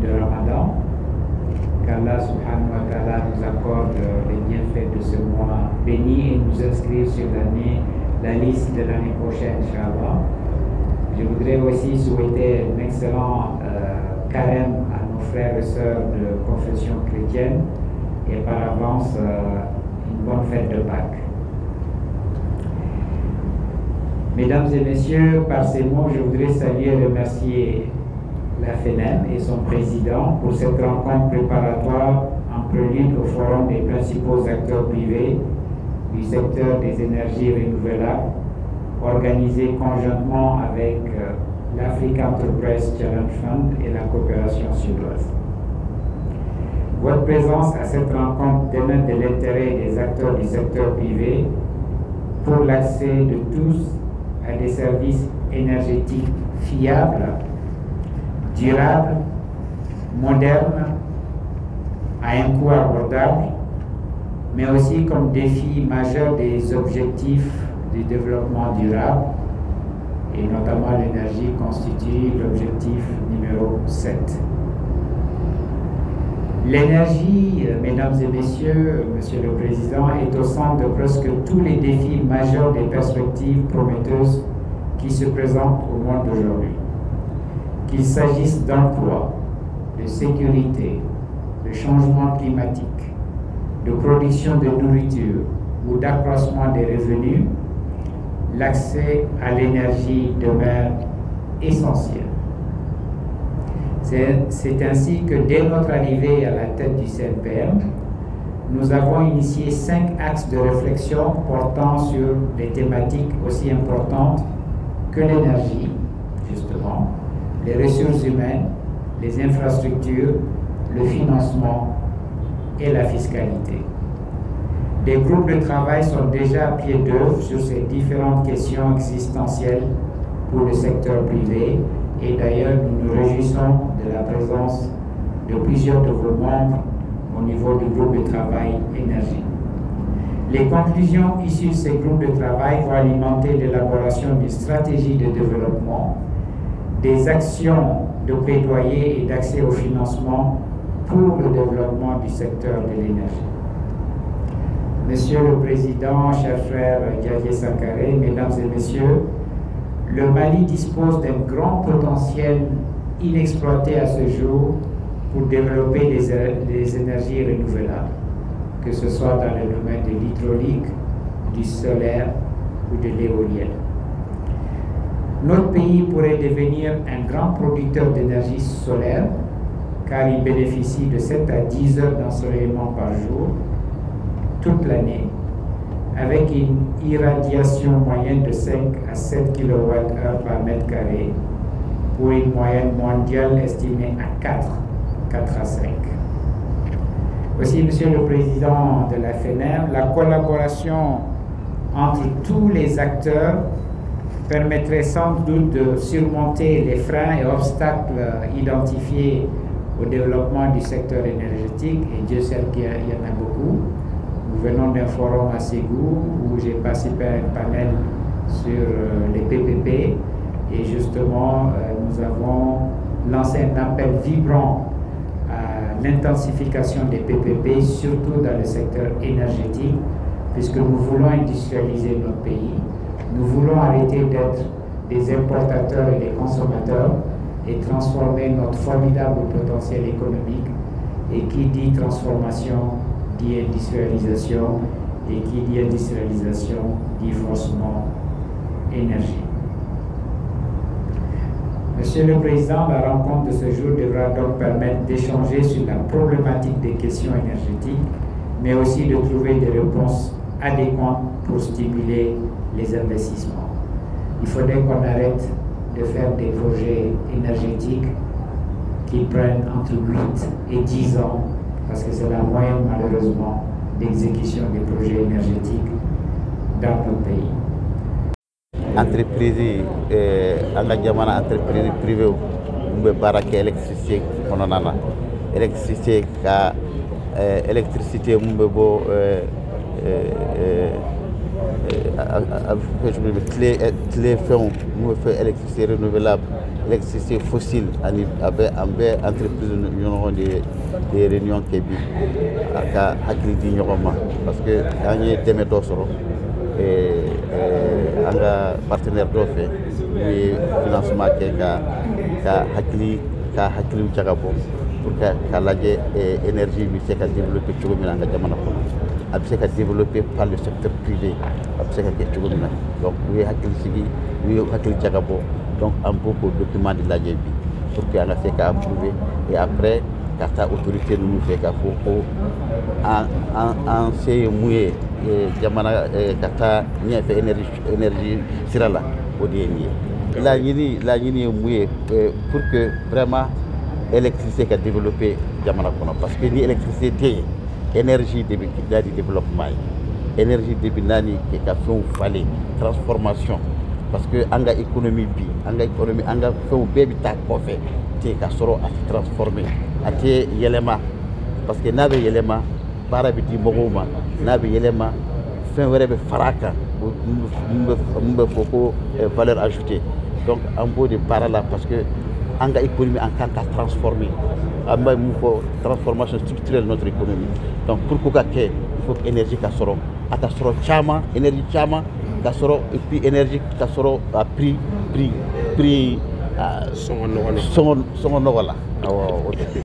de Ramadan, qu'Allah subhanahu wa ta'ala nous accorde les bienfaits de ce mois béni et nous inscrire sur la liste de l'année prochaine, Inch'Allah. Je voudrais aussi souhaiter un excellent carême à nos frères et sœurs de confession chrétienne et par avance une bonne fête de Pâques. Mesdames et messieurs, par ces mots, je voudrais saluer et remercier la FENEM et son président pour cette rencontre préparatoire en prélude au forum des principaux acteurs privés du secteur des énergies renouvelables, organisé conjointement avec l'Africa Enterprise Challenge Fund et la coopération sud-ouest. Votre présence à cette rencontre témoigne de l'intérêt des acteurs du secteur privé pour l'accès de tous à des services énergétiques fiables, durables, modernes, à un coût abordable, mais aussi comme défi majeur des objectifs du développement durable, et notamment l'énergie constitue l'objectif numéro 7. L'énergie, mesdames et messieurs, Monsieur le Président, est au centre de presque tous les défis majeurs des perspectives prometteuses qui se présentent au monde d'aujourd'hui. Qu'il s'agisse d'emploi, de sécurité, de changement climatique, de production de nourriture ou d'accroissement des revenus, l'accès à l'énergie demeure essentiel. C'est ainsi que dès notre arrivée à la tête du CNPM, nous avons initié 5 axes de réflexion portant sur des thématiques aussi importantes que l'énergie, justement, les ressources humaines, les infrastructures, le financement et la fiscalité. Des groupes de travail sont déjà à pied d'œuvre sur ces différentes questions existentielles pour le secteur privé et d'ailleurs nous nous réjouissons de la présence de plusieurs de vos membres au niveau du groupe de travail énergie. Les conclusions issues de ces groupes de travail vont alimenter l'élaboration d'une stratégie de développement, des actions de plaidoyer et d'accès au financement pour le développement du secteur de l'énergie. Monsieur le Président, chers frères Diadier Sankaré, Mesdames et Messieurs, le Mali dispose d'un grand potentiel inexploité à ce jour pour développer les énergies renouvelables, que ce soit dans le domaine de l'hydraulique, du solaire ou de l'éolienne. Notre pays pourrait devenir un grand producteur d'énergie solaire car il bénéficie de 7 à 10 heures d'ensoleillement par jour toute l'année, avec une irradiation moyenne de 5 à 7 kWh par mètre carré, pour une moyenne mondiale estimée à 4 à 5. Aussi, Monsieur le Président de la FENEM, la collaboration entre tous les acteurs permettrait sans doute de surmonter les freins et obstacles identifiés au développement du secteur énergétique, et Dieu sait qu'il y en a beaucoup. Nous venons d'un forum à Ségou où j'ai participé à un panel sur les PPP et justement nous avons lancé un appel vibrant à l'intensification des PPP, surtout dans le secteur énergétique, puisque nous voulons industrialiser notre pays, nous voulons arrêter d'être des importateurs et des consommateurs et transformer notre formidable potentiel économique. Et qui dit transformation dit industrialisation, et qui dit industrialisation dit forcément énergie. Monsieur le Président, la rencontre de ce jour devra donc permettre d'échanger sur la problématique des questions énergétiques, mais aussi de trouver des réponses adéquates pour stimuler les investissements. Il faudrait qu'on arrête de faire des projets énergétiques qui prennent entre 8 et 10 ans, parce que c'est la moyenne malheureusement d'exécution des projets énergétiques dans notre pays. Entreprise anga jamana entreprise privée umbe barake électricité kononana électricité ka électricité umbe bo tile fɛnw n'u fɛ électricité renouvelable électricité fossile ani an bɛ entreprise ɲɔgɔn de réunion kɛ bi a ka hakili di ɲɔgɔn ma parce que an ye dɛmɛ dɔ sɔrɔ an ka partenaire dɔ fɛ n'u ye financement kɛ ka hakiliw jagabɔ pour ka lajɛ énergie bɛ se ka développer cogo min na an ka jamana kɔnɔ a bɛ se ka développer par le secteur privé a bɛ se ka kɛ cogo min na donc u ye hakili sigi u ye hakili jagabɔ donc an b'o k'o document de lajɛ bi pour que an ka se ka approuver et après ka taa autorité ninnu fɛ k'a fɔ ko an se ye mun ye jamana ka taa ɲɛfɛ énergie sira la o de ye nin ye laɲini ye mun ye pour que vraiment électricité ka développer jamana kɔnɔ parce que ni électricité tɛ yen énergie de bɛ n'a di développement ye énergie de bɛ n'a ni ka fɛnw falen transformation parce que an ka économie bi an ka fɛnw bɛɛ bɛ taa kɔfɛ ten ka sɔrɔ a tɛ transformer a tɛ yɛlɛma parce que n'a bɛ yɛlɛma baara bɛ di mɔgɔw ma n'a bɛ yɛlɛma fɛn wɛrɛ bɛ fara a kan mun bɛ fɔ ko valeur ajoutée donc an b'o de baara la parce que an ka économie an kan ka transformer an bɛ mun fɔ transformation structurelle de notre économie donc pour ko ka kɛ il faut que énergie ka sɔrɔ a ka sɔrɔ caman énergie caman ka sɔrɔ et puis énergie ka sɔrɔ a prix sɔngɔ nɔgɔ la awɔ